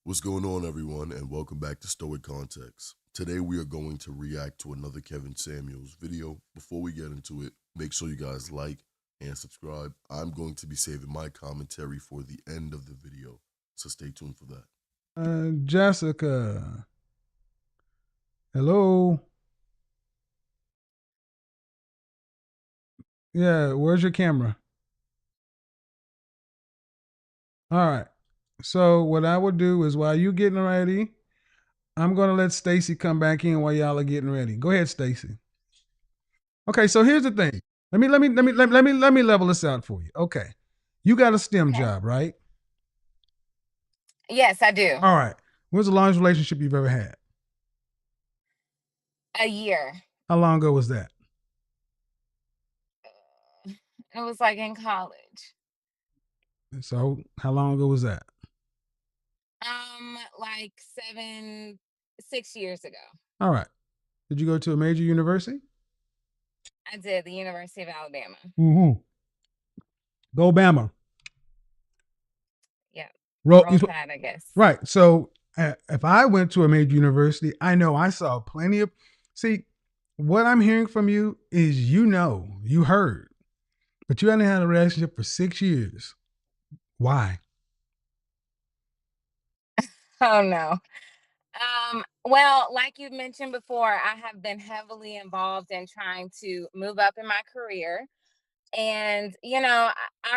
What's going on, everyone, and welcome back to Stoic Context. Today, we are going to react to another Kevin Samuels video. Before we get into it, make sure you guys like and subscribe. I'm going to be saving my commentary for the end of the video, so stay tuned for that. Jessica. Hello. Yeah, where's your camera? All right. So what I would do is while you getting ready, I'm gonna let Stacy come back in while y'all are getting ready. Go ahead, Stacy. Okay, so here's the thing. Let me level this out for you. Okay. You got a STEM Okay. job, right? Yes, I do. All right. When's the longest relationship you've ever had? A year. How long ago was that? It was like in college. So how long ago was that? Like 6 years ago. All right. Did you go to a major university? I did the University of Alabama. Mm-hmm. Go Bama. Yeah. Roll Tide, I guess. Right. So if I went to a major university, I know I saw plenty of. See, what I'm hearing from you is you heard, but you hadn't had a relationship for 6 years. Why? Oh no. Well, like you mentioned before, I have been heavily involved in trying to move up in my career. And, I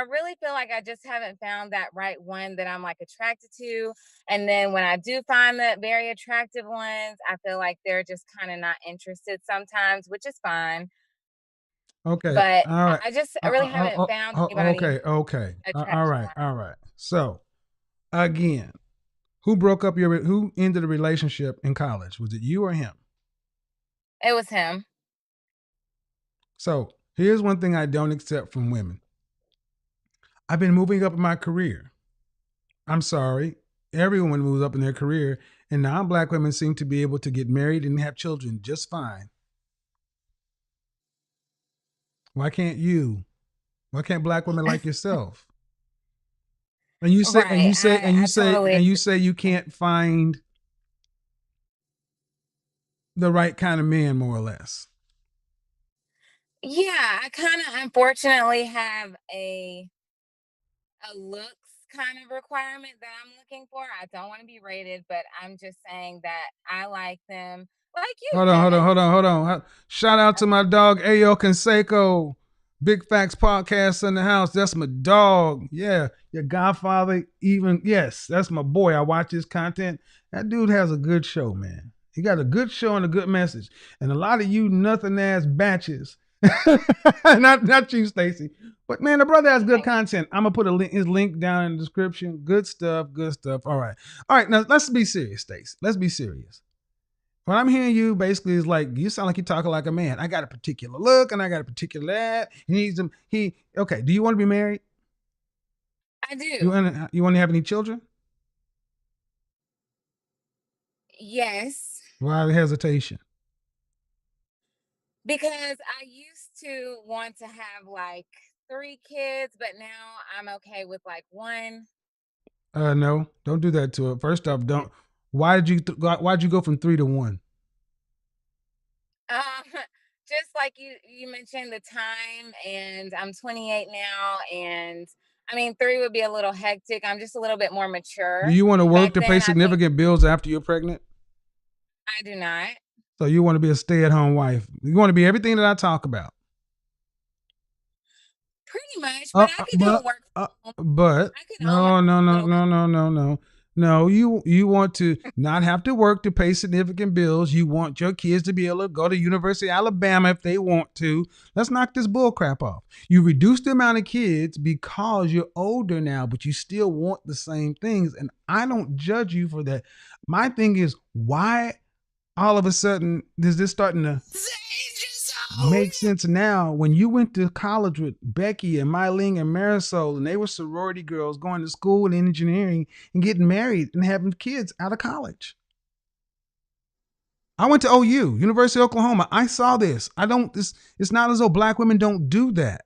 really feel like I just haven't found that right one that I'm like attracted to. And then when I do find the very attractive ones, I feel like they're just kind of not interested sometimes, which is fine. Okay. But All right. I just really haven't found anybody Okay. Okay. All attractive. right. All right. So again, who ended the relationship in college? Was it you or him? It was him. So here's one thing I don't accept from women. I've been moving up in my career. I'm sorry. Everyone moves up in their career, and non-black women seem to be able to get married and have children just fine. Why can't you? Why can't black women like yourself? And you say, and Right. you say, and you I say, totally and you say you can't find the right kind of man, more or less. Yeah, I kind of unfortunately have a looks kind of requirement that I'm looking for. I don't want to be rated, but I'm just saying that I like them like you, Kevin. Hold on. Shout out to my dog Ayo Canseco. Big Facts Podcast in the house. That's my dog. Yeah, your godfather. Even yes, that's my boy. I watch his content. That dude has a good show, man. He got a good show and a good message. And a lot of you nothing ass batches, not you, Stacy. But man, the brother has good content. I'm gonna put his link down in the description. Good stuff. Good stuff. All right. Now let's be serious, Stacy. Let's be serious. What I'm hearing you basically is like you sound like you're talking like a man. I got a particular look and I got a particular that. He needs them. Okay. Do you want to be married? I do. You want to have any children? Yes. Why the hesitation? Because I used to want to have like 3 kids, but now I'm okay with like one. No, don't do that to it. First off, don't. Why'd you go from 3 to 1? Um, just like you mentioned the time, and I'm 28 now, and I mean 3 would be a little hectic. I'm just a little bit more Do mature. you want to Back work to pay then, I think significant bills after you're pregnant? I do not. So you want to be a stay-at-home wife. You want to be everything that I talk about. Pretty much, but I could do a work from home. But I could own my no, no, own no, little no, no, no, no. No, you want to not have to work to pay significant bills. You want your kids to be able to go to University of Alabama if they want to. Let's knock this bull crap off. You reduce the amount of kids because you're older now, but you still want the same things. And I don't judge you for that. My thing is, why all of a sudden is this starting to makes sense now. When you went to college with Becky and Mylene and Marisol, and they were sorority girls going to school in engineering and getting married and having kids out of college. I went to OU, University of Oklahoma. I saw this. It's not as though black women don't do that.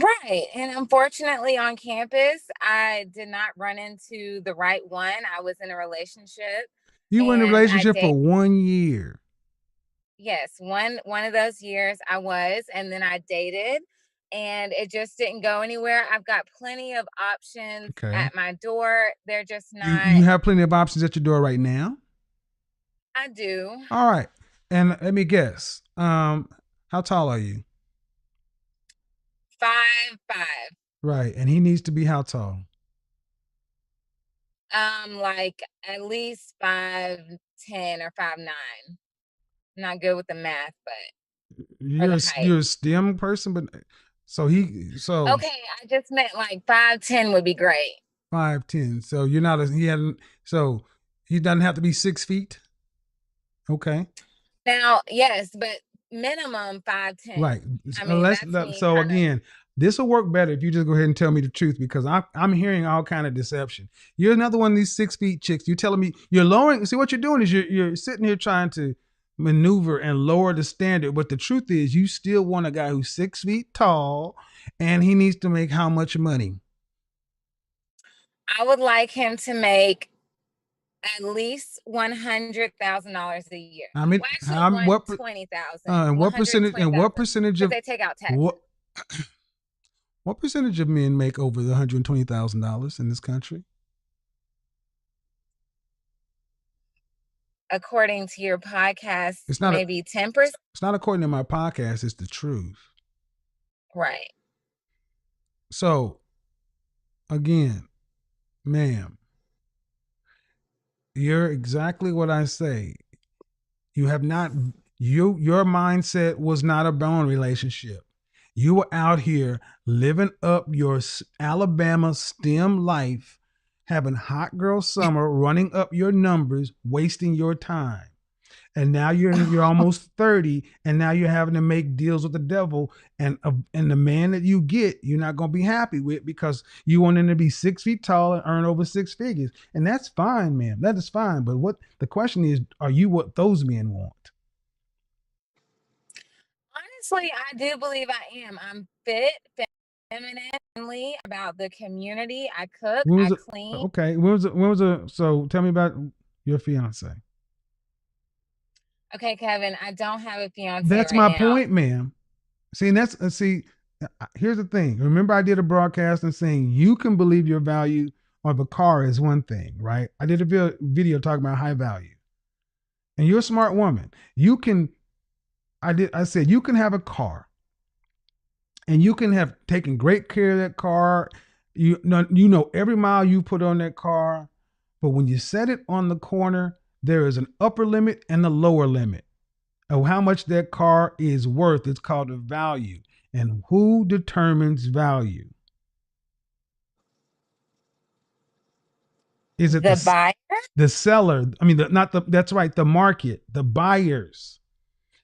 Right. And unfortunately, on campus, I did not run into the right one. I was in a relationship You were in a and I relationship dated. for 1 year. Yes, one of those years I was, and then I dated, and it just didn't go anywhere. I've got plenty of options Okay. at my door. They're just You not. have plenty of options at your door right now. I do. All right. And let me guess. How tall are you? 5'5". Right. And he needs to be how tall? Like at least 5'10" or 5'9". Not good with the math, but or the height. You're a STEM person, but so Okay, I just meant like 5'10" would be great. 5'10". So you're not a he hadn't so he doesn't have to be 6 feet. Okay. Now, yes, but minimum 5'10". Right. I mean, that's me So kind of. again, this will work better if you just go ahead and tell me the truth because I'm hearing all kind of deception. You're another one of these 6 feet chicks. You're telling me you're lowering. See what you're doing is you're sitting here trying to maneuver and lower the standard, but the truth is you still want a guy who's 6 feet tall, and he needs to make how much money? I would like him to make at least $100,000 a year. I mean, Well, actually, how what 120,000, and one what hundred percentage twenty and what thousand, percentage because of they take out taxes. what percentage of men make over the $120,000 in this country? According to your podcast, It's not a, maybe 10%. it's not according to my podcast. It's the truth. Right. So again, ma'am, you're exactly what I say. You have not your mindset was not a bone relationship. You were out here living up your Alabama STEM life, having hot girl summer, running up your numbers, wasting your time. And now you're almost 30, and now you're having to make deals with the devil, and the man that you get, you're not gonna be happy with because you want him to be 6 feet tall and earn over six figures, and that's fine, man. That is fine. But what the question is, are you what those men want? Honestly, I do believe I am. I'm fit, femininely about the community. I cook, When was I it? clean. Okay, when was it? So tell me about your fiance. Okay, Kevin, I don't have a fiance That's right my now. point, ma'am. See, and that's see. Here's the thing. Remember, I did a broadcast and saying you can believe your value of a car is one thing, right? I did a video talking about high value, and you're a smart woman. You can. I said you can have a car, and you can have taken great care of that car. You know every mile you put on that car, but when you set it on the corner, there is an upper limit and a lower limit of how much that car is worth. It's called a value. And who determines value? Is it The buyer? the seller? I mean, not the. That's right. The market, the buyers,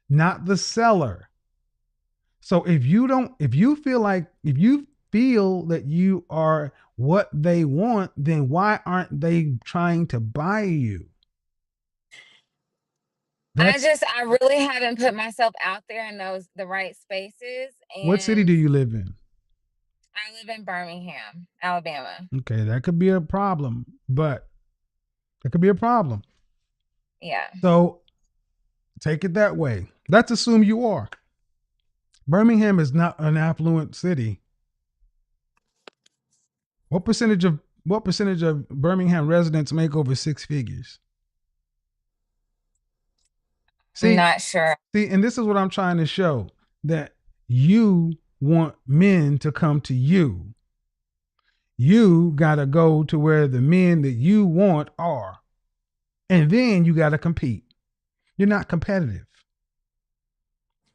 not the seller. So if you feel that you are what they want, then why aren't they trying to buy you? That's I really haven't put myself out there in the right spaces, what city do and you live in? I live in Birmingham, Alabama. Okay, that could be a problem, but that could be a problem. Yeah. So take it that way. Let's assume you are. Birmingham is not an affluent city. What percentage of Birmingham residents make over six figures? I'm See, not sure. and this is what I'm trying to show, that you want men to come to you. You got to go to where the men that you want are. And then you got to compete. You're not competitive.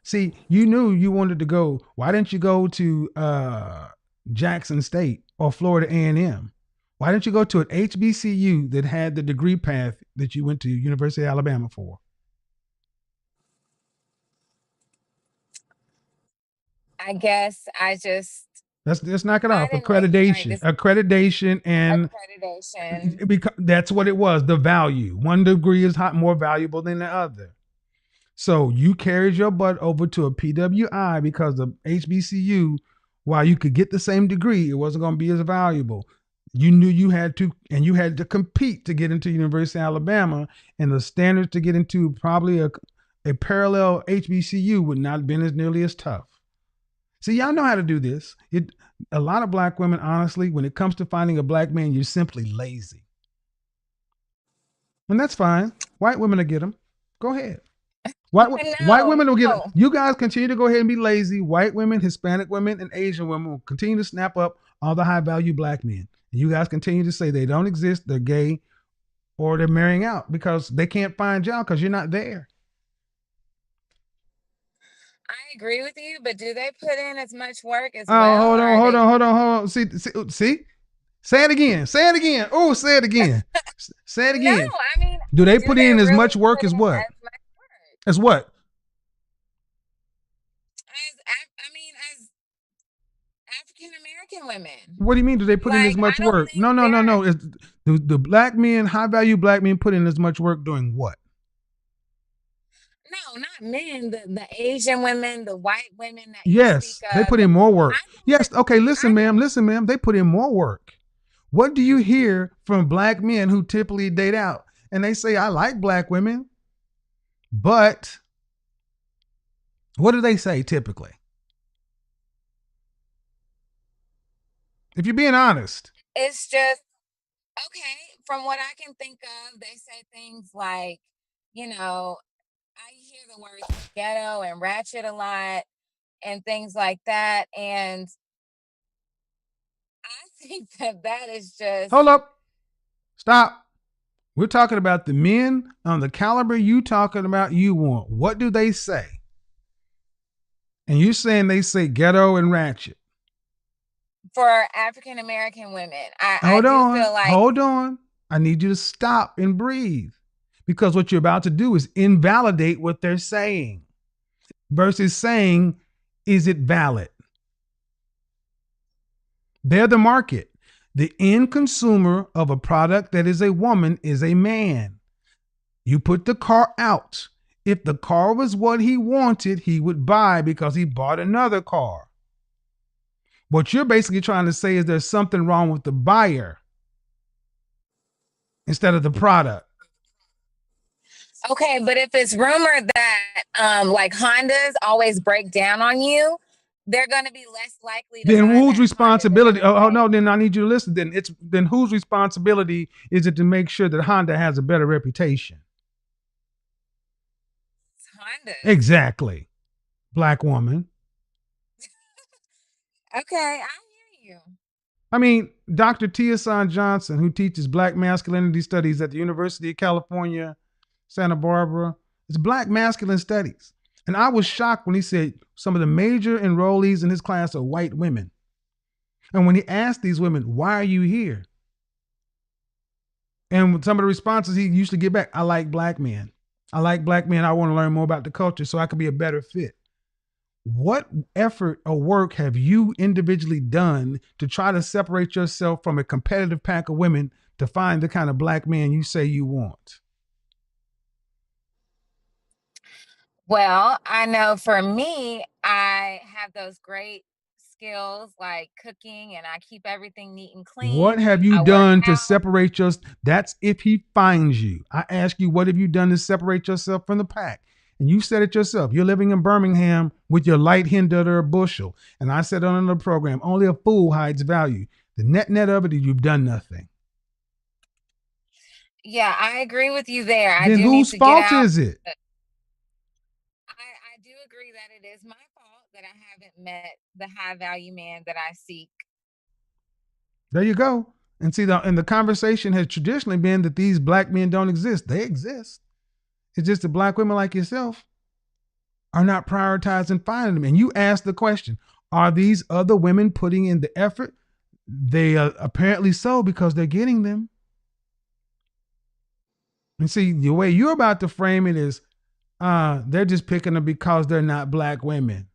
See, you knew you wanted to go. Why didn't you go to Jackson State or Florida A&M? Why didn't you go to an HBCU that had the degree path that you went to University of Alabama for? I guess Let's knock it I off. didn't make the right Accreditation, and accreditation. because that's what it was. The value. One degree is more valuable than the other. So you carried your butt over to a PWI because the HBCU while you could get the same degree, it wasn't going to be as valuable. You knew you had to compete to get into University of Alabama, and the standards to get into probably a parallel HBCU would not have been as nearly as tough. See, y'all know how to do this. A lot of black women, honestly, when it comes to finding a black man, you're simply lazy. And that's fine. White women will get them. Go ahead. White women will get them. You guys continue to go ahead and be lazy. White women, Hispanic women, and Asian women will continue to snap up all the high value black men. And you guys continue to say they don't exist, they're gay, or they're marrying out because they can't find y'all because you're not there. I agree with you, but do they put in as much work as well? Hold on. See. Say it again. Oh, say it again. Say it again. No, I mean, do they put in as much work as what? As what? As African American women. What do you mean? Do they put in as much work? No. The black men, high value black men, put in as much work doing what? No, not men. The Asian women, the white women that yes, you speak of. They put in more work. Yes. Okay. Listen, ma'am. They put in more work. What do you hear from black men who typically date out? And they say, I like black women, but what do they say typically? If you're being honest. It's just, okay, from what I can think of, they say things like, I hear the words ghetto and ratchet a lot and things like that. And I think that is just... Hold up. Stop. We're talking about the men on the caliber you talking about you want. What do they say? And you're saying they say ghetto and ratchet. For African American women. Hold on. I need you to stop and breathe. Because what you're about to do is invalidate what they're saying versus saying, is it valid? They're the market. The end consumer of a product that is a woman is a man. You put the car out. If the car was what he wanted, he would buy because he bought another car. What you're basically trying to say is there's something wrong with the buyer instead of the product. Okay, but if it's rumored that like Hondas always break down on you, they're going to be less likely to... Then whose responsibility? No, then I need you to listen. Then whose responsibility is it to make sure that Honda has a better reputation? It's Honda. Exactly. Black woman. Okay, I hear you. I mean, Dr. Tia-San Johnson, who teaches Black masculinity studies at the University of California, Santa Barbara, it's Black masculine studies. And I was shocked when he said some of the major enrollees in his class are white women. And when he asked these women, why are you here? And some of the responses he used to get back, I like black men. I like black men. I want to learn more about the culture so I can be a better fit. What effort or work have you individually done to try to separate yourself from a competitive pack of women to find the kind of black man you say you want? Well, I know for me, I have those great skills like cooking, and I keep everything neat and clean. What have you done to separate yourself? That's if he finds you. I ask you, what have you done to separate yourself from the pack? And you said it yourself. You're living in Birmingham with your light hen under a bushel. And I said on the program, only a fool hides value. The net of it is you've done nothing. Yeah, I agree with you there. Then whose fault is it? I do agree that it is my fault that I haven't met the high value man that I seek. There you go. And see, the conversation has traditionally been that these black men don't exist. They exist. It's just that black women like yourself are not prioritizing finding them. And you ask the question, are these other women putting in the effort? They are apparently so because they're getting them. And see, the way you're about to frame it is, they're just picking them because they're not black women.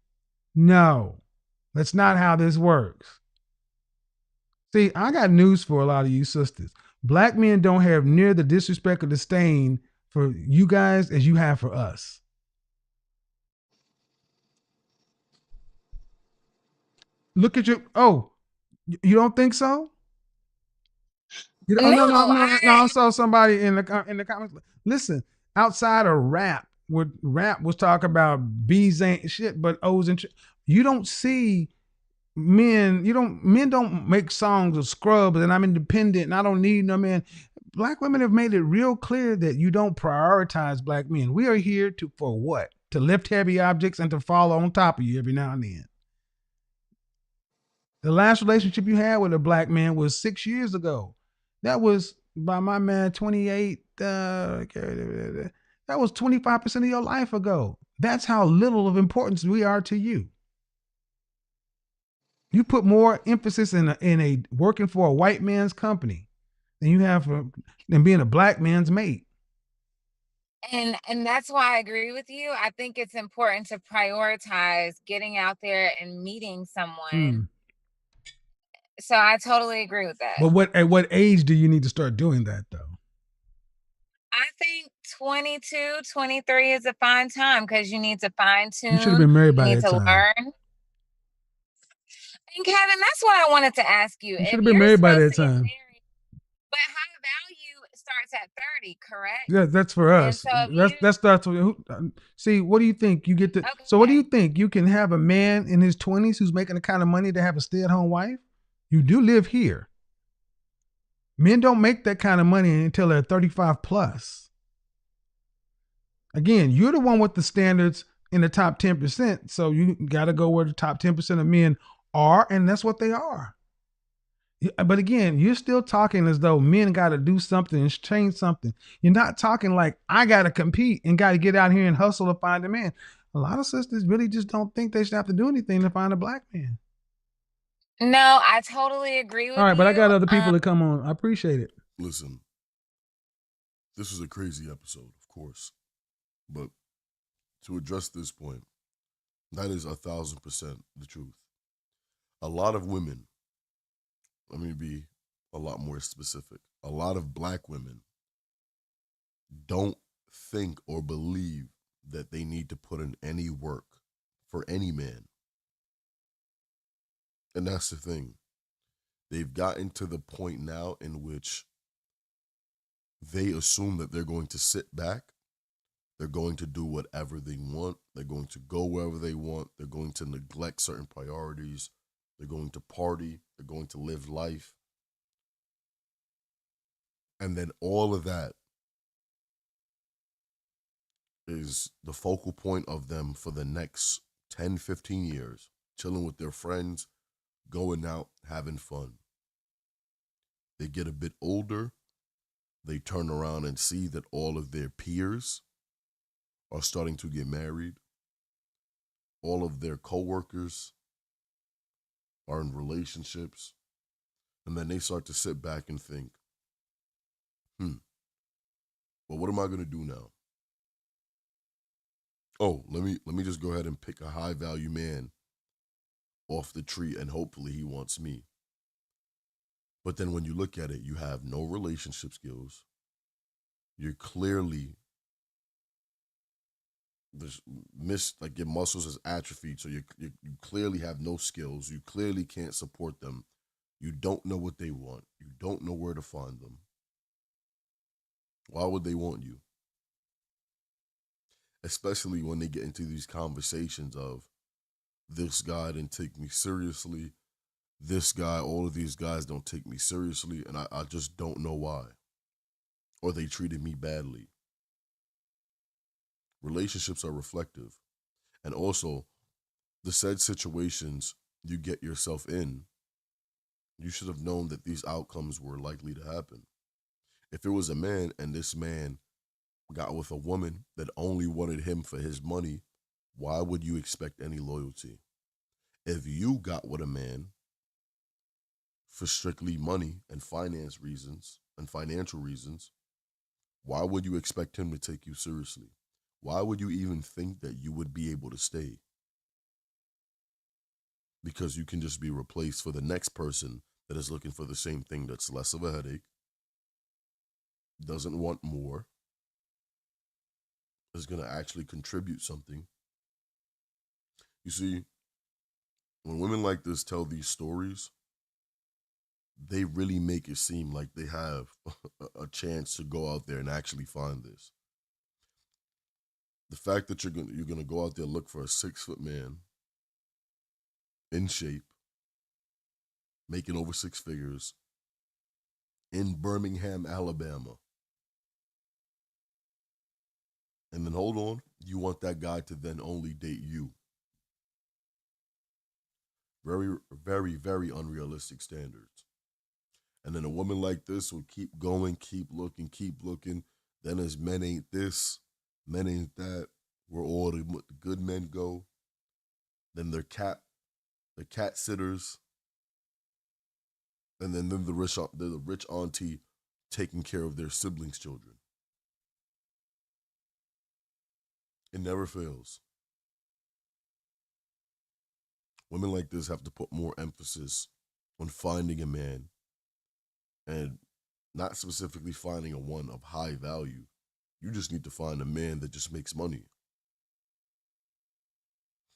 No, that's not how this works. See, I got news for a lot of you sisters. Black men don't have near the disrespect or disdain for you guys as you have for us. Look at you. Oh, you don't think so? Oh No, no, no, no, no! I I saw somebody in the comments. Listen, outside of rap, what rap was talking about B's ain't shit, but O's and you don't see men don't make songs of scrubs and I'm independent and I don't need no man. Black women have made it real clear that you don't prioritize black men. We are here for what? To lift heavy objects and to fall on top of you every now and then. The last relationship you had with a black man was 6 years ago. That was by my man 28. That was 25% of your life ago. That's how little of importance we are to you. You put more emphasis in a working for a white man's company than you have than being a black man's mate. and that's why I agree with you. I think it's important to prioritize getting out there and meeting someone. Mm. So I totally agree with that. But at what age do you need to start doing that though? I think 22, 23 is a fine time because you need to fine You should have tune, been married you by need that to time. learn. And Kevin, that's what I wanted to ask you. You should If have been you're married by supposed that to get time. married, but high value starts at 30, correct? Yeah, that's for And us. so if you That's see. What do you think you get to? So what do you okay. think you can have a man in his 20s who's making the kind of money to have a stay-at-home wife? You do live here. Men don't make that kind of money until they're 35 plus. Again, you're the one with the standards in the top 10%. So you got to go where the top 10% of men are, and that's what they are. But again, you're still talking as though men got to do something and change something. You're not talking like I got to compete and got to get out here and hustle to find a man. A lot of sisters really just don't think they should have to do anything to find a black man. No, I totally agree All with right, but I you. got other people to come on. I appreciate it. Listen, this is a crazy episode, of course, but to address this point, that is 1,000% the truth. A lot of women, let me be a lot more specific. A lot of black women don't think or believe that they need to put in any work for any man. And that's the thing. They've gotten to the point now in which they assume that they're going to sit back, they're going to do whatever they want, they're going to go wherever they want, they're going to neglect certain priorities, they're going to party, they're going to live life. And then all of that is the focal point of them for the next 10, 15 years, chilling with their friends, going out, having fun. They get a bit older, they turn around and see that all of their peers are starting to get married. All of their coworkers are in relationships. And then they start to sit back and think, well, what am I gonna do now? Oh, let me just go ahead and pick a high value man off the tree and hopefully he wants me. But then when you look at it, you have no relationship skills. You're clearly like your muscles is atrophied, so you clearly have no skills. You clearly can't support them. You don't know what they want. You don't know where to find them. Why would they want you? Especially when they get into these conversations of this guy didn't take me seriously. This guy, all of these guys don't take me seriously, and I just don't know why. Or they treated me badly. Relationships are reflective. And also, the said situations you get yourself in, you should have known that these outcomes were likely to happen. If it was a man and this man got with a woman that only wanted him for his money, why would you expect any loyalty? If you got with a man for strictly money and financial reasons, why would you expect him to take you seriously? Why would you even think that you would be able to stay? Because you can just be replaced for the next person that is looking for the same thing, that's less of a headache, doesn't want more, is going to actually contribute something. You see, when women like this tell these stories, they really make it seem like they have a chance to go out there and actually find this. The fact that you're gonna go out there and look for a 6 foot man in shape, making over 6 figures in Birmingham, Alabama. And then hold on, you want that guy to then only date you. Very, very, very unrealistic standards. And then a woman like this will keep going, keep looking. Then as men ain't this, men ain't that, where all the good men go. Then the cat sitters, and then the rich auntie taking care of their siblings' children. It never fails. Women like this have to put more emphasis on finding a man, and not specifically finding a one of high value. You just need to find a man that just makes money.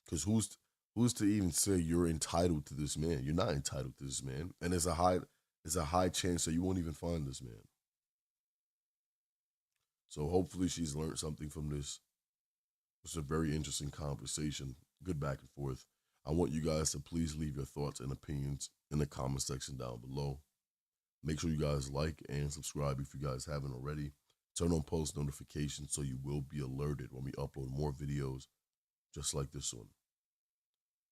Because who's to even say you're entitled to this man? You're not entitled to this man, and there's a high chance that you won't even find this man. So hopefully she's learned something from this. It's a very interesting conversation, good back and forth. I want you guys to please leave your thoughts and opinions in the comment section down below. Make sure you guys like and subscribe if you guys haven't already. Turn on post notifications so you will be alerted when we upload more videos just like this one.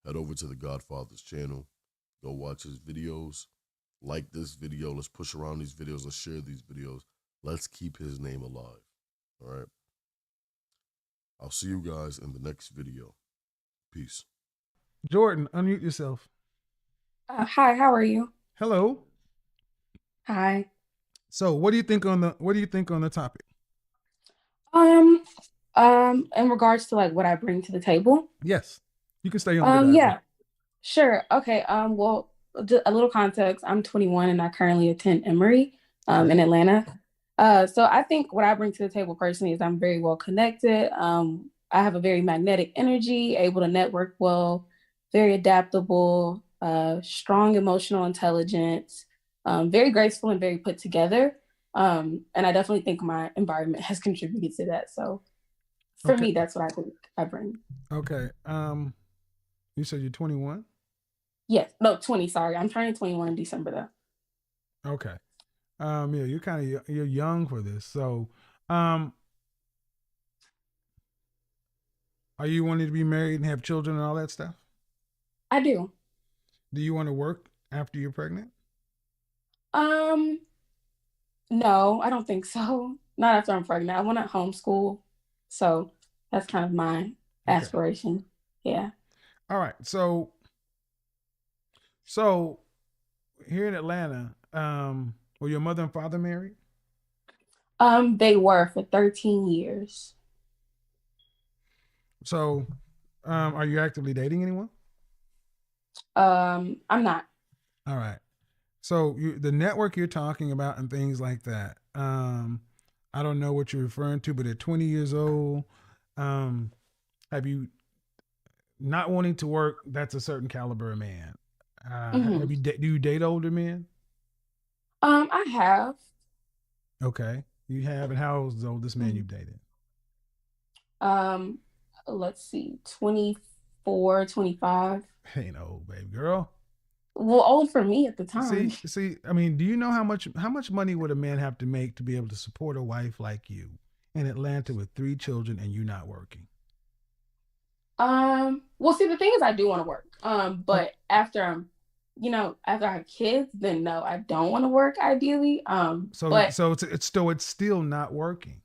Head over to the Godfather's channel. Go watch his videos. Like this video. Let's push around these videos. Let's share these videos. Let's keep his name alive. All right. I'll see you guys in the next video. Peace. Jordan, unmute yourself. Hi, how are you? Hello. Hi. So, what do you think on the topic? In regards to like what I bring to the table. Yes, you can stay on. Yeah, sure. Okay. Well, just a little context. I'm 21 and I currently attend Emory, in Atlanta. So I think what I bring to the table personally is I'm very well connected. I have a very magnetic energy, able to network well, very adaptable, strong emotional intelligence, very graceful and very put together. And I definitely think my environment has contributed to that. So for me, that's what I think I bring. Okay. You said you're 21? Yes. No, 20. Sorry. I'm turning 21 in December though. Okay. Yeah, you're young for this. So, are you wanting to be married and have children and all that stuff? I do. Do you want to work after you're pregnant? No, I don't think so. Not after I'm pregnant. I want to homeschool. So that's kind of my aspiration. Yeah. All right. So here in Atlanta, were your mother and father married? They were for 13 years. So, are you actively dating anyone? I'm not. All right. So the network you're talking about and things like that. I don't know what you're referring to, but at 20 years old, have you not wanting to work? That's a certain caliber of man. Do you date older men? I have. Okay, you have. And how old is the oldest man you've dated? Let's see, 24, 25. Ain't old, baby girl. Well, old for me at the time. See. I mean, do you know how much money would a man have to make to be able to support a wife like you in Atlanta with 3 children and you not working? Well, see, the thing is, I do want to work. But after I have kids, then no, I don't want to work ideally. So it's still not working.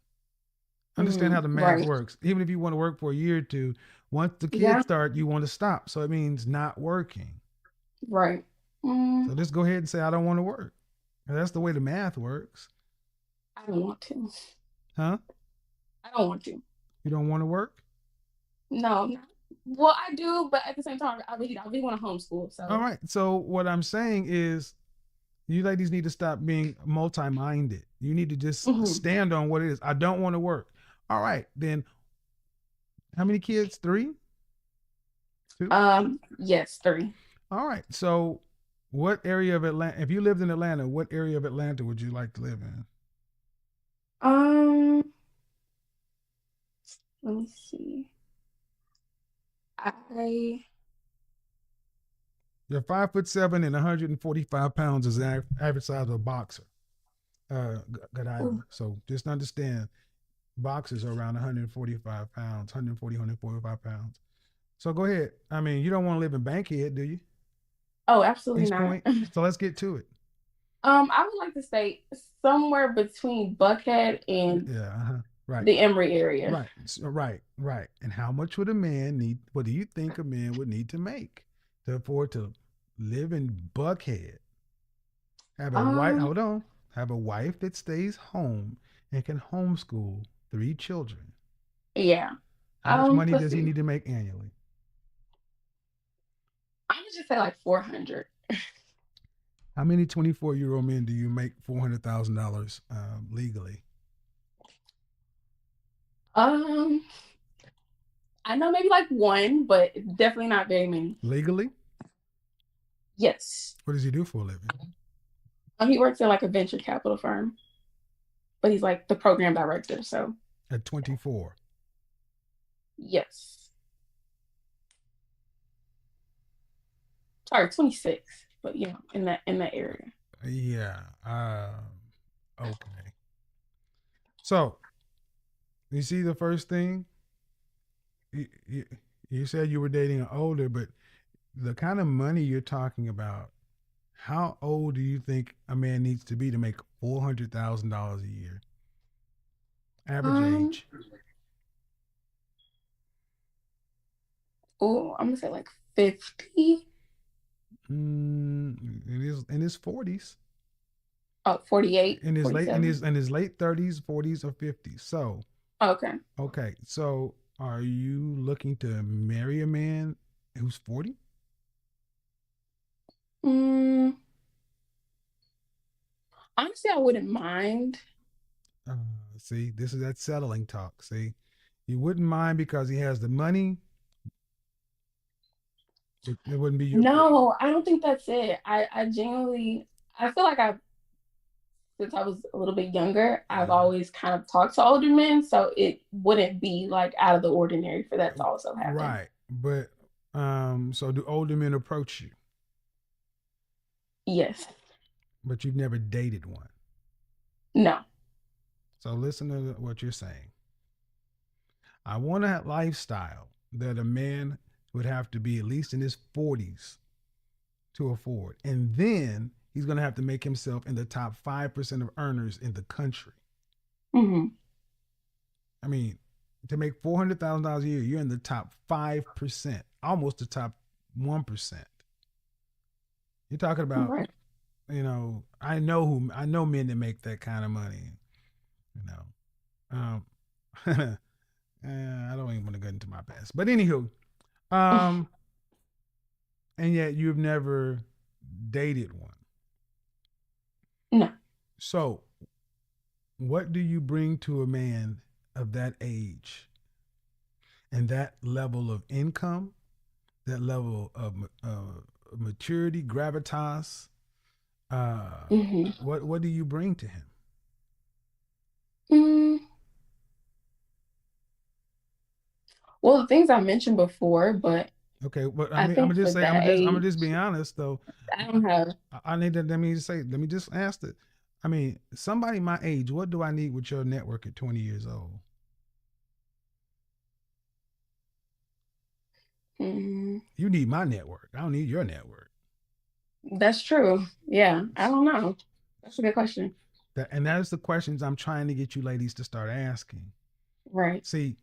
Understand how the math works. Even if you want to work for a year or two, once the kids start, you want to stop. So it means not working. Right. So just go ahead and say, I don't want to work. That's the way the math works. I don't want to. Huh? I don't want to. You don't want to work? No. Well, I do, but at the same time, I really want to homeschool. So. All right. So what I'm saying is, you ladies need to stop being multi-minded. You need to just stand on what it is. I don't want to work. All right. Then how many kids? 3? 2? Yes, 3. All right. So, what area of Atlanta? If you lived in Atlanta, what area of Atlanta would you like to live in? Let me see. I You're 5'7" and 145 pounds is the average size of a boxer. Good item. So just understand, boxers are around 145 pounds, 140, 145 pounds. So go ahead. I mean, you don't want to live in Bankhead, do you? Oh, absolutely East not. Point. So let's get to it. I would like to stay somewhere between Buckhead and Right. the Emory area. Right. Right. And how much would a man need? What do you think a man would need to make to afford to live in Buckhead? Have a wife. Hold on. Have a wife that stays home and can homeschool 3 children. Yeah. How much money does he need to make annually? I would just say like 400. How many 24-year-old men do you make $400,000 legally? I know maybe like 1, but definitely not very many. Legally? Yes. What does he do for a living? He works at like a venture capital firm, but he's like the program director. So at 24. Yes. Sorry, 26, but you know, in that area. Yeah. Okay. So, you see the first thing? You said you were dating an older, but the kind of money you're talking about, how old do you think a man needs to be to make $400,000 a year? Average age. Oh, I'm gonna say like 50. In his 40s. Oh, 48. In his late 30s, 40s, or 50s. So. Okay. Okay. So, are you looking to marry a man who's 40? Honestly, I wouldn't mind. See, this is that settling talk. See, you wouldn't mind because he has the money. It wouldn't be your. No, I don't think that's it. I genuinely, I feel like since I was a little bit younger, I've always kind of talked to older men, so it wouldn't be like out of the ordinary for that to also happen. Right, but so do older men approach you? Yes. But you've never dated one? No. So listen to what you're saying. I want a lifestyle that a man would have to be at least in his 40s to afford. And then he's going to have to make himself in the top 5% of earners in the country. Mm-hmm. I mean, to make $400,000 a year, you're in the top 5%, almost the top 1%. You're talking about, right. You know, I know men that make that kind of money. You know, I don't even want to get into my past, but anywho, and yet you've never dated one. No. So, what do you bring to a man of that age and that level of income, that level of maturity, gravitas? What do you bring to him? Well, the things I mentioned before, but okay, but I'm gonna just be honest though. I don't have. Let me just ask it. I mean, somebody my age, what do I need with your network at 20 years old? You need my network. I don't need your network. That's true. Yeah, I don't know. That's a good question. And that's the questions I'm trying to get you ladies to start asking. Right. See,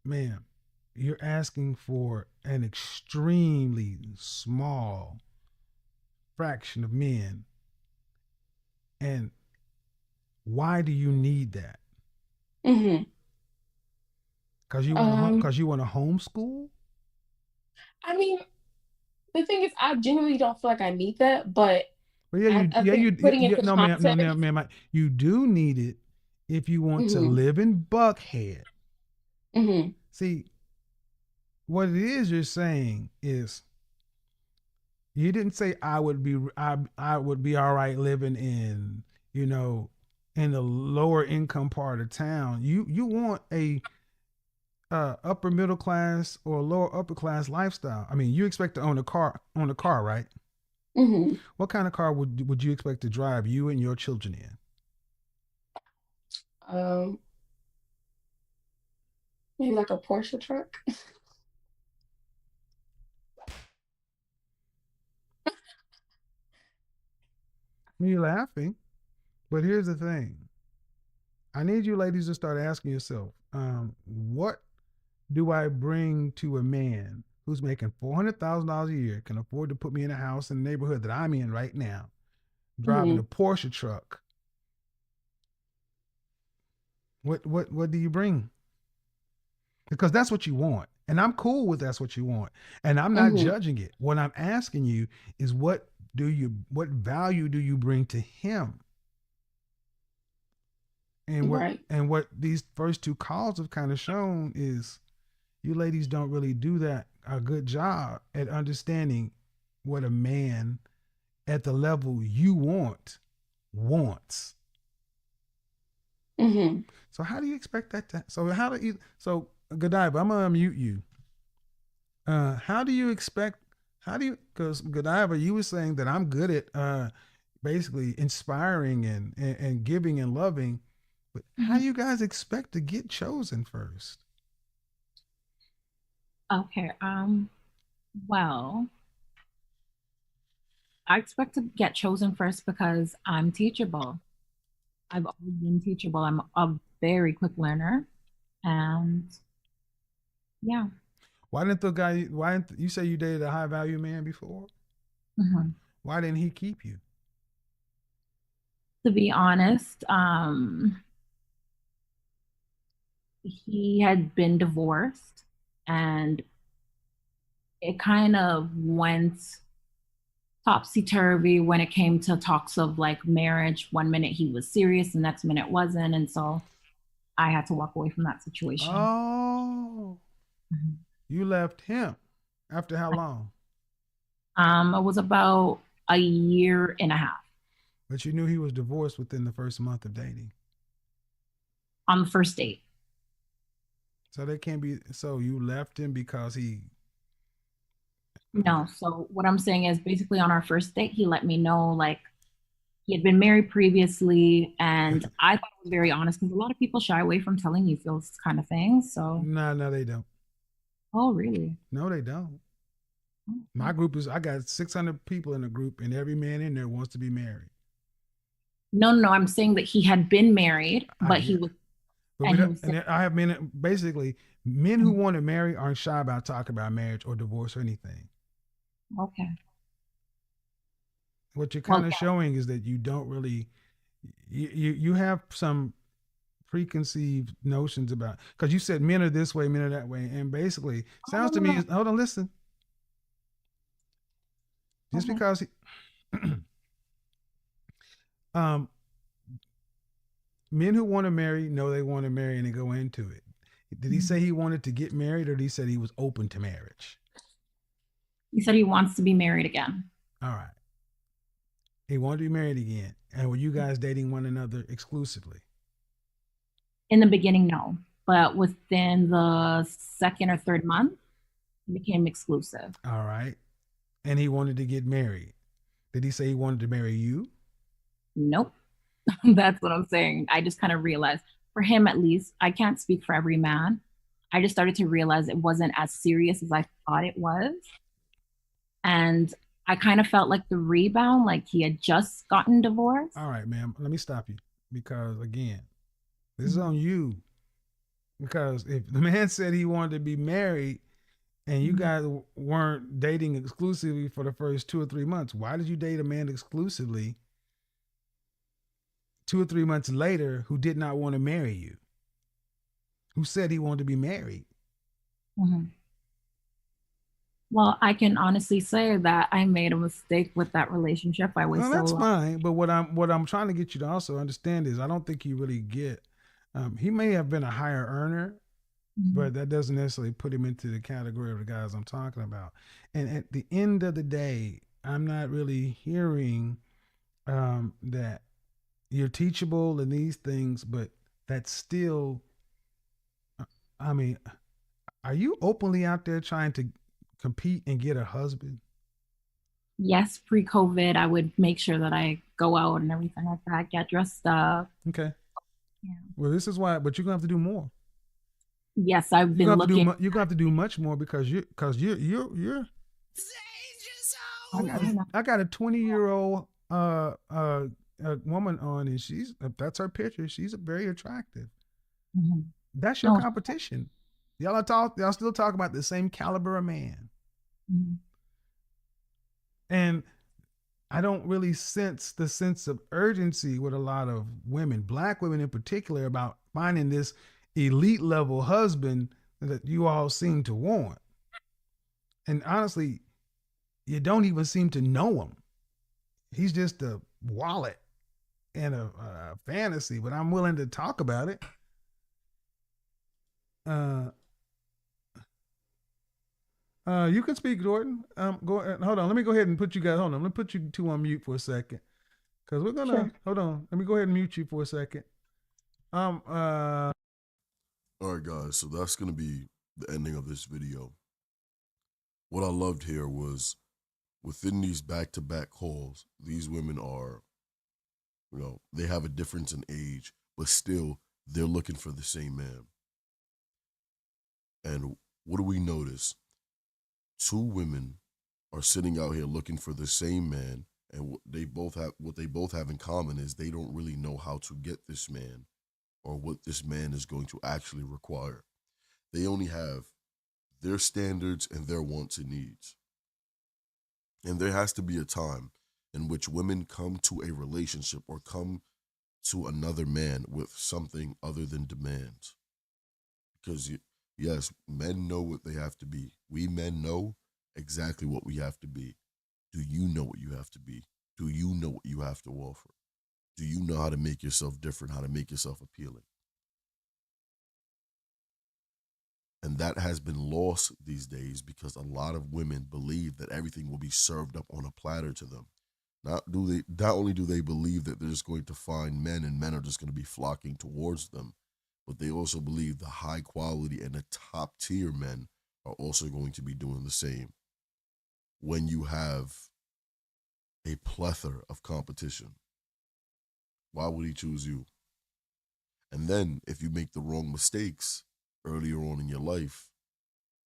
ma'am, you're asking for an extremely small fraction of men. And why do you need that? Because you want to homeschool? I mean, the thing is, I genuinely don't feel like I need that, but ma'am, you do need it if you want to live in Buckhead. See, what it is you're saying is you didn't say I would be all right living in, you know, in the lower income part of town. You want a upper middle class or lower upper class lifestyle. I mean, you expect to own a car, right? Mm-hmm. What kind of car would you expect to drive you and your children in? Um, maybe like a Porsche truck. You're laughing, but here's the thing. I need you ladies to start asking yourself, what do I bring to a man who's making $400,000 a year, can afford to put me in a house in the neighborhood that I'm in right now, driving a Mm-hmm. Porsche truck? What do you bring? Because that's what you want. And I'm cool with that's what you want. And I'm not Mm-hmm. judging it. What I'm asking you is what value do you bring to him? And Right. what these first two calls have kind of shown is you ladies don't really do that a good job at understanding what a man at the level you want wants. Mm-hmm. So how do you expect that to? So how do you? So Godiva, I'm gonna unmute you. How do you expect? How do you? Because Godiva, you were saying that I'm good at basically inspiring and giving and loving, but how Mhm. do you guys expect to get chosen first? Okay. Well, I expect to get chosen first because I'm teachable. I've always been teachable. I'm a very quick learner. And yeah. Why didn't the guy? Why didn't you say you dated a high value man before? Mhm. Why didn't he keep you? To be honest, he had been divorced and it kind of went topsy-turvy when it came to talks of like marriage. One minute he was serious, the next minute wasn't. And so I had to walk away from that situation. Oh, Mhm. you left him after how long? It was about a year and a half But you knew he was divorced within the first month of dating. on the first date. So they can't be. So you left him because he. No, so what I'm saying is basically on our first date, he let me know like he had been married previously, and I thought it was very honest because a lot of people shy away from telling you those kind of things. So, Nah, no, they don't. oh, really? No, they don't. My group is. I got 600 people in the group, and every man in there wants to be married. No, no, I'm saying that he had been married, I but he get. was, But we and he don't. was And I have men. Basically, men who want to marry aren't shy about talking about marriage or divorce or anything. okay. What you're Well, kind of showing is that you don't really. You have some preconceived notions about, because you said men are this way, men are that way, and basically oh, no, sounds to no, me. no. Hold on, listen. Just Okay. because um, men who want to marry know they want to marry and they go into it. Did he say he wanted to get married, or did he say he was open to marriage? He said he wants to be married again. All right. He wanted to be married again. And were you guys dating one another exclusively? In the beginning, no, but within the second or third month, it became exclusive. All right. And he wanted to get married. Did he say he wanted to marry you? Nope. That's what I'm saying. I just kind of realized, for him at least, I can't speak for every man. I just started to realize it wasn't as serious as I thought it was. And I kind of felt like the rebound, like he had just gotten divorced. All right, ma'am. Let me stop you because, again, this is on you. Because if the man said he wanted to be married and you guys weren't dating exclusively for the first 2 or 3 months, why did you date a man exclusively 2 or 3 months later who did not want to marry you? Who said he wanted to be married? Mm-hmm. Well, I can honestly say that I made a mistake with that relationship. I wasted That's a lot. fine. But what I'm trying to get you to also understand is I don't think you really get. He may have been a higher earner, but that doesn't necessarily put him into the category of the guys I'm talking about. And at the end of the day, I'm not really hearing that you're teachable in these things, but that's still, I mean, are you openly out there trying to compete and get a husband? Yes, pre-COVID, I would make sure that I go out and everything like that, get dressed up. Okay. Yeah. Well, this is why, but you're gonna have to do more. Yes, I've You're been gonna have to looking. do. You're gonna have to do much more because you're. I got a 20-year-old woman on, and she's that's her picture. She's very attractive. Mm-hmm. That's your No. competition. Y'all still talk about the same caliber of man. Mm-hmm. And I don't really sense the sense of urgency with a lot of women, black women in particular, about finding this elite level husband that you all seem to want. And honestly, you don't even seem to know him. He's just a wallet and a fantasy, but I'm willing to talk about it. You can speak, Jordan. Hold on. Let me go ahead and put you guys. Hold on. Let me put you two on mute for a second, because we're gonna. Sure. Hold on. Let me go ahead and mute you for a second. All right, guys. So that's gonna be the ending of this video. What I loved here was within these back-to-back calls, these women are, they have a difference in age, but still they're looking for the same man. And what do we notice? Two women are sitting out here looking for the same man, and what they both have in common is they don't really know how to get this man or what this man is going to actually require. They only have their standards and their wants and needs. And there has to be a time in which women come to a relationship or come to another man with something other than demands. Because yes, men know what they have to be. We men know exactly what we have to be. Do you know what you have to be? Do you know what you have to offer? Do you know how to make yourself different, how to make yourself appealing? And that has been lost these days because a lot of women believe that everything will be served up on a platter to them. Not only do they believe that they're just going to find men and men are just going to be flocking towards them, but they also believe the high quality and the top tier men are also going to be doing the same. When you have a plethora of competition, why would he choose you? And then if you make the wrong mistakes earlier on in your life,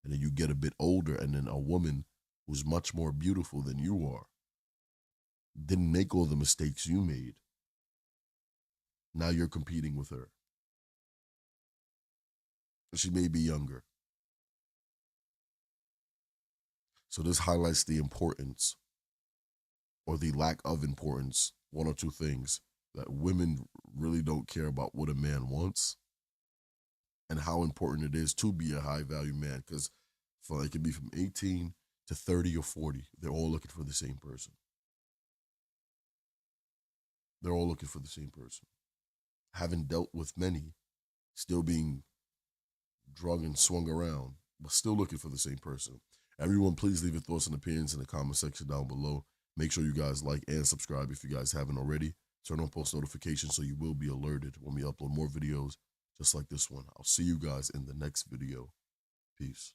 and then you get a bit older, and then a woman who's much more beautiful than you are didn't make all the mistakes you made, now you're competing with her. She may be younger. So this highlights the importance or the lack of importance, one or two things, that women really don't care about what a man wants and how important it is to be a high value man. Because it could be from 18 to 30 or 40. They're all looking for the same person. They're all looking for the same person. Having dealt with many, still being drug and swung around, but still looking for the same person. Everyone, please leave your thoughts and opinions in the comment section down below. Make sure you guys like and subscribe if you guys haven't already. Turn on post notifications so you will be alerted when we upload more videos just like this one. I'll see you guys in the next video. Peace.